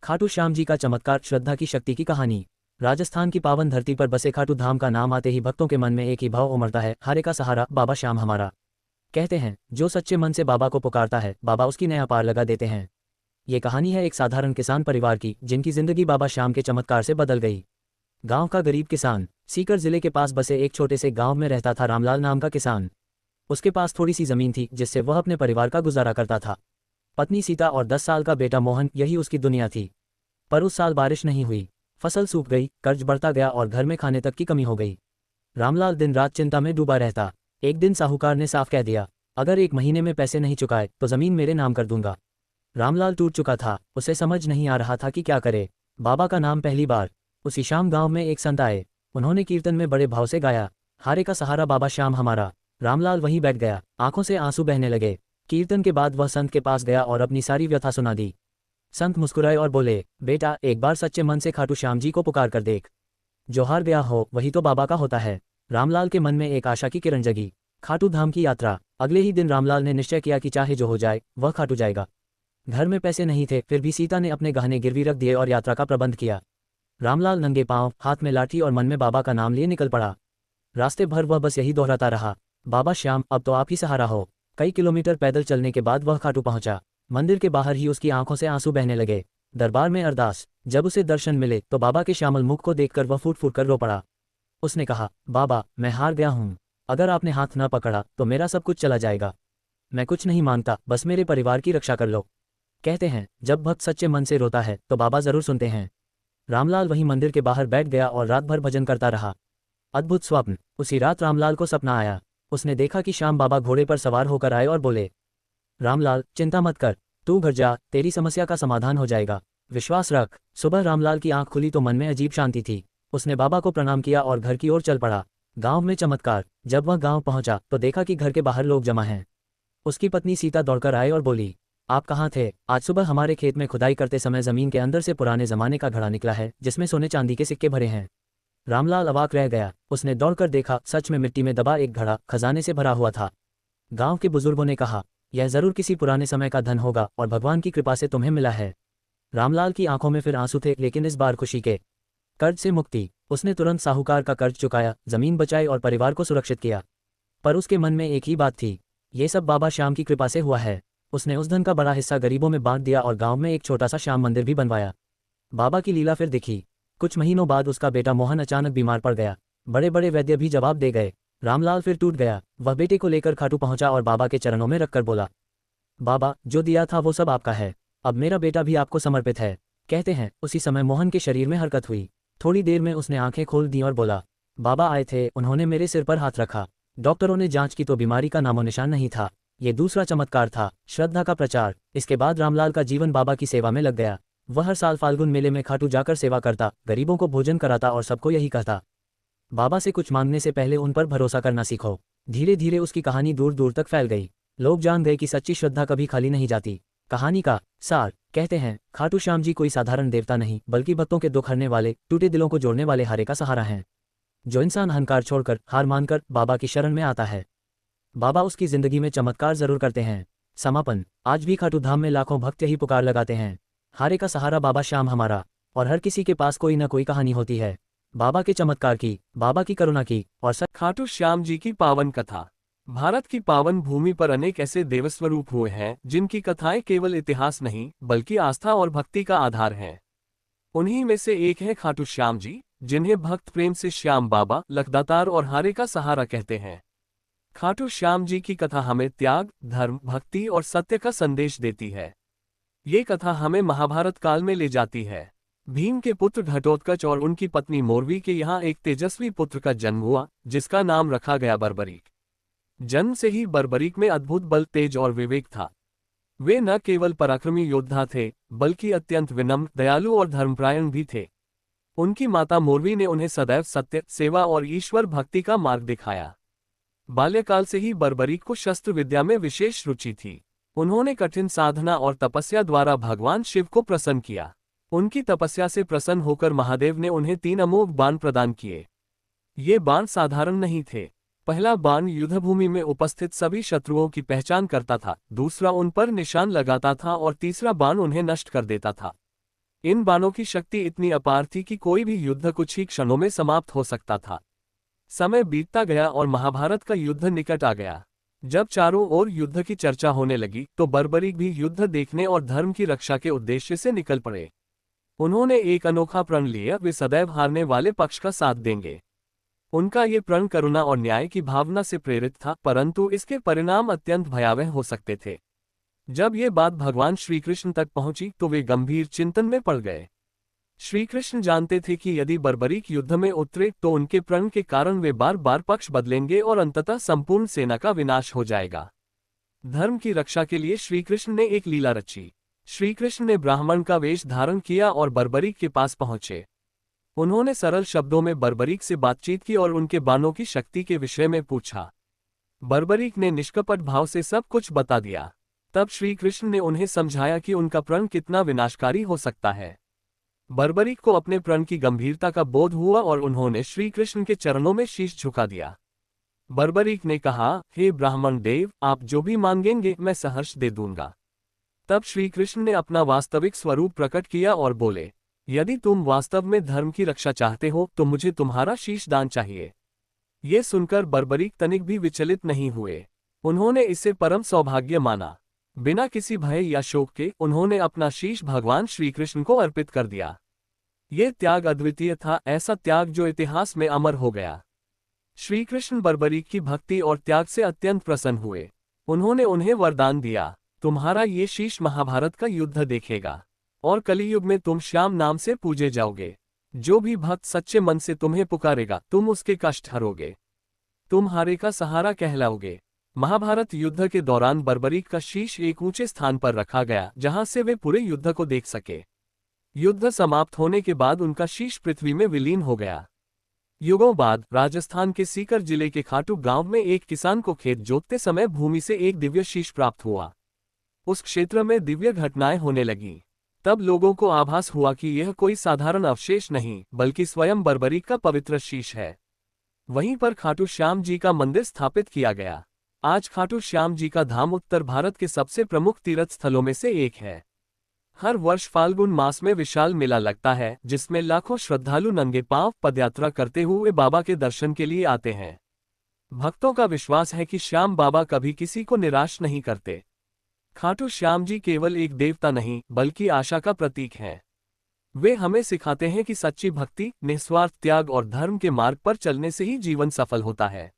खाटू श्याम जी का चमत्कार, श्रद्धा की शक्ति की कहानी। राजस्थान की पावन धरती पर बसे खाटू धाम का नाम आते ही भक्तों के मन में एक ही भाव उमड़ता है, हारे का सहारा, बाबा श्याम हमारा। कहते हैं, जो सच्चे मन से बाबा को पुकारता है, बाबा उसकी नया पार लगा देते हैं। ये कहानी है एक साधारण किसान परिवार की, जिनकी जिंदगी बाबा श्याम के चमत्कार से बदल गई। गांव का गरीब किसान। सीकर जिले के पास बसे एक छोटे से गांव में रहता था रामलाल नाम का किसान। उसके पास थोड़ी सी जमीन थी, जिससे वह अपने परिवार का गुजारा करता था। पत्नी सीता और 10 साल का बेटा मोहन, यही उसकी दुनिया थी। पर उस साल बारिश नहीं हुई, फसल सूख गई, कर्ज बढ़ता गया और घर में खाने तक की कमी हो गई। रामलाल दिन रात चिंता में डूबा रहता। एक दिन साहूकार ने साफ कह दिया, अगर 1 महीने में पैसे नहीं चुकाए तो जमीन मेरे नाम कर दूंगा। रामलाल टूट चुका था, उसे समझ नहीं आ रहा था कि क्या करे। बाबा का नाम पहली बार। उसी शाम गांव में एक संत आए। उन्होंने कीर्तन में बड़े भाव से गाया, हारे का सहारा बाबा श्याम हमारा। रामलाल वहीं बैठ गया, आंखों से आंसू बहने लगे। कीर्तन के बाद वह संत के पास गया और अपनी सारी व्यथा सुना दी। संत मुस्कुराए और बोले, बेटा, एक बार सच्चे मन से खाटू श्याम जी को पुकार कर देख। जो हार गया हो वही तो बाबा का होता है। रामलाल के मन में एक आशा की किरण जगी। खाटू धाम की यात्रा। अगले ही दिन रामलाल ने निश्चय किया कि चाहे जो हो जाए, वह खाटू जाएगा। घर में पैसे नहीं थे, फिर भी सीता ने अपने गहने गिरवी रख दिए और यात्रा का प्रबंध किया। रामलाल नंगे पांव, हाथ में लाठी और मन में बाबा का नाम लिए निकल पड़ा। रास्ते भर वह बस यही दोहराता रहा, बाबा श्याम, अब तो आप ही सहारा हो। कई किलोमीटर पैदल चलने के बाद वह खाटू पहुंचा। मंदिर के बाहर ही उसकी आंखों से आंसू बहने लगे। दरबार में अरदास। जब उसे दर्शन मिले तो बाबा के श्यामल मुख को देखकर वह फूट फूट कर रो पड़ा। उसने कहा, बाबा, मैं हार गया हूं। अगर आपने हाथ न पकड़ा तो मेरा सब कुछ चला जाएगा। मैं कुछ नहीं मांगता, बस मेरे परिवार की रक्षा कर लो। कहते हैं, जब भक्त सच्चे मन से रोता है तो बाबा जरूर सुनते हैं। रामलाल वहीं मंदिर के बाहर बैठ गया और रात भर भजन करता रहा। अद्भुत स्वप्न। उसी रात रामलाल को सपना आया। उसने देखा कि श्याम बाबा घोड़े पर सवार होकर आए और बोले, रामलाल, चिंता मत कर, तू घर जा, तेरी समस्या का समाधान हो जाएगा, विश्वास रख। सुबह रामलाल की आंख खुली तो मन में अजीब शांति थी। उसने बाबा को प्रणाम किया और घर की ओर चल पड़ा। गांव में चमत्कार। जब वह गांव पहुंचा तो देखा कि घर के बाहर लोग जमा हैं। उसकी पत्नी सीता दौड़कर आए और बोली, आप कहाँ थे? आज सुबह हमारे खेत में खुदाई करते समय जमीन के अंदर से पुराने जमाने का घड़ा निकला है, जिसमें सोने चांदी के सिक्के भरे हैं। रामलाल अवाक रह गया। उसने दौड़कर देखा, सच में मिट्टी में दबा एक घड़ा खजाने से भरा हुआ था। गांव के बुजुर्गों ने कहा, यह जरूर किसी पुराने समय का धन होगा और भगवान की कृपा से तुम्हें मिला है। रामलाल की आंखों में फिर आंसू थे, लेकिन इस बार खुशी के। कर्ज से मुक्ति। उसने तुरंत साहूकार का कर्ज चुकाया, जमीन बचाई और परिवार को सुरक्षित किया। पर उसके मन में एक ही बात थी, ये सब बाबा श्याम की कृपा से हुआ है। उसने उस धन का बड़ा हिस्सा गरीबों में बांट दिया और गांव में एक छोटा सा श्याम मंदिर भी बनवाया। बाबा की लीला फिर दिखी। कुछ महीनों बाद उसका बेटा मोहन अचानक बीमार पड़ गया। बड़े बड़े वैद्य भी जवाब दे गए। रामलाल फिर टूट गया। वह बेटे को लेकर खाटू पहुंचा और बाबा के चरणों में रखकर बोला, बाबा, जो दिया था वो सब आपका है, अब मेरा बेटा भी आपको समर्पित है। कहते हैं, उसी समय मोहन के शरीर में हरकत हुई। थोड़ी देर में उसने आंखें खोल दी और बोला, बाबा आए थे, उन्होंने मेरे सिर पर हाथ रखा। डॉक्टरों ने जांच की तो बीमारी का नामो निशान नहीं था। ये दूसरा चमत्कार था, श्रद्धा का प्रचार। इसके बाद रामलाल का जीवन बाबा की सेवा में लग गया। वह हर साल फाल्गुन मेले में खाटू जाकर सेवा करता, गरीबों को भोजन कराता और सबको यही कहता, बाबा से कुछ मांगने से पहले उन पर भरोसा करना सीखो। धीरे धीरे उसकी कहानी दूर दूर तक फैल गई। लोग जान गए कि सच्ची श्रद्धा कभी खाली नहीं जाती। कहानी का सार। कहते हैं, खाटू श्याम जी कोई साधारण देवता नहीं, बल्कि भक्तों के दुख हरने वाले, टूटे दिलों को जोड़ने वाले हारे का सहारा हैं। जो इंसान अहंकार छोड़कर, हार मानकर बाबा की शरण में आता है, बाबा उसकी जिंदगी में चमत्कार जरूर करते हैं। समापन। आज भी खाटू धाम में लाखों भक्त यही पुकार लगाते हैं, हारे का सहारा बाबा श्याम हमारा। और हर किसी के पास कोई न कोई कहानी होती है, बाबा के चमत्कार की, बाबा की करुणा की और खाटू श्याम जी की पावन कथा। भारत की पावन भूमि पर अनेक ऐसे देवस्वरूप हुए हैं, जिनकी कथाएं केवल इतिहास नहीं, बल्कि आस्था और भक्ति का आधार हैं। उन्हीं में से एक है खाटू श्याम जी, जिन्हें भक्त प्रेम से श्याम बाबा, लखदातार और हारे का सहारा कहते हैं। खाटू श्याम जी की कथा हमें त्याग, धर्म, भक्ति और सत्य का संदेश देती है। ये कथा हमें महाभारत काल में ले जाती है। भीम के पुत्र घटोत्कच और उनकी पत्नी मोरवी के यहाँ एक तेजस्वी पुत्र का जन्म हुआ, जिसका नाम रखा गया बर्बरीक। जन्म से ही बर्बरीक में अद्भुत बल, तेज और विवेक था। वे न केवल पराक्रमी योद्धा थे, बल्कि अत्यंत विनम्र, दयालु और धर्मपरायण भी थे। उनकी माता मोरवी ने उन्हें सदैव सत्य, सेवा और ईश्वर भक्ति का मार्ग दिखाया। बाल्यकाल से ही बर्बरीक को शस्त्र विद्या में विशेष रुचि थी। उन्होंने कठिन साधना और तपस्या द्वारा भगवान शिव को प्रसन्न किया। उनकी तपस्या से प्रसन्न होकर महादेव ने उन्हें 3 अमोघ बाण प्रदान किए। ये बाण साधारण नहीं थे। पहला बाण युद्धभूमि में उपस्थित सभी शत्रुओं की पहचान करता था, दूसरा उन पर निशान लगाता था और तीसरा बाण उन्हें नष्ट कर देता था। इन बाणों की शक्ति इतनी अपार थी कि कोई भी युद्ध कुछ ही क्षणों में समाप्त हो सकता था। समय बीतता गया और महाभारत का युद्ध निकट आ गया। जब चारों ओर युद्ध की चर्चा होने लगी तो बर्बरीक भी युद्ध देखने और धर्म की रक्षा के उद्देश्य से निकल पड़े। उन्होंने एक अनोखा प्रण लिया, वे सदैव हारने वाले पक्ष का साथ देंगे। उनका ये प्रण करुणा और न्याय की भावना से प्रेरित था, परंतु इसके परिणाम अत्यंत भयावह हो सकते थे। जब ये बात भगवान श्रीकृष्ण तक पहुंची तो वे गंभीर चिंतन में पड़ गए। श्रीकृष्ण जानते थे कि यदि बर्बरीक युद्ध में उतरे तो उनके प्रण के कारण वे बार बार पक्ष बदलेंगे और अंततः संपूर्ण सेना का विनाश हो जाएगा। धर्म की रक्षा के लिए श्रीकृष्ण ने एक लीला रची। श्रीकृष्ण ने ब्राह्मण का वेश धारण किया और बर्बरीक के पास पहुंचे। उन्होंने सरल शब्दों में बर्बरीक से बातचीत की और उनके बाणों की शक्ति के विषय में पूछा। बर्बरीक ने निष्कपट भाव से सब कुछ बता दिया। तब श्रीकृष्ण ने उन्हें समझाया कि उनका प्रण कितना विनाशकारी हो सकता है। बर्बरीक को अपने प्रण की गंभीरता का बोध हुआ और उन्होंने श्रीकृष्ण के चरणों में शीश झुका दिया। बर्बरीक ने कहा, हे ब्राह्मण देव, आप जो भी मांगेंगे मैं सहर्ष दे दूंगा। तब श्रीकृष्ण ने अपना वास्तविक स्वरूप प्रकट किया और बोले, यदि तुम वास्तव में धर्म की रक्षा चाहते हो तो मुझे तुम्हारा शीश दान चाहिए। ये सुनकर बर्बरीक तनिक भी विचलित नहीं हुए। उन्होंने इसे परम सौभाग्य माना। बिना किसी भय या शोक के उन्होंने अपना शीश भगवान श्रीकृष्ण को अर्पित कर दिया। ये त्याग अद्वितीय था, ऐसा त्याग जो इतिहास में अमर हो गया। श्रीकृष्ण बर्बरीक की भक्ति और त्याग से अत्यंत प्रसन्न हुए। उन्होंने उन्हें वरदान दिया, तुम्हारा ये शीश महाभारत का युद्ध देखेगा और कलियुग में तुम श्याम नाम से पूजे जाओगे। जो भी भक्त सच्चे मन से तुम्हें पुकारेगा तुम उसके कष्ट हरोगे, तुम हारे का सहारा कहलाओगे। महाभारत युद्ध के दौरान बर्बरीक का शीश एक ऊंचे स्थान पर रखा गया जहां से वे पूरे युद्ध को देख सके। युद्ध समाप्त होने के बाद उनका शीश पृथ्वी में विलीन हो गया। युगों बाद राजस्थान के सीकर जिले के खाटू गांव में एक किसान को खेत जोतते समय भूमि से एक दिव्य शीश प्राप्त हुआ। उस क्षेत्र में दिव्य घटनाएं होने लगीं। तब लोगों को आभास हुआ कि यह कोई साधारण अवशेष नहीं बल्कि स्वयं बर्बरीक का पवित्र शीश है। वहीं पर खाटू श्याम जी का मंदिर स्थापित किया गया। आज खाटू श्याम जी का धाम उत्तर भारत के सबसे प्रमुख तीर्थ स्थलों में से एक है। हर वर्ष फाल्गुन मास में विशाल मेला लगता है जिसमें लाखों श्रद्धालु नंगे पांव पदयात्रा करते हुए बाबा के दर्शन के लिए आते हैं। भक्तों का विश्वास है कि श्याम बाबा कभी किसी को निराश नहीं करते। खाटू श्याम जी केवल एक देवता नहीं बल्कि आशा का प्रतीक हैं। वे हमें सिखाते हैं कि सच्ची भक्ति, निस्वार्थ त्याग और धर्म के मार्ग पर चलने से ही जीवन सफल होता है।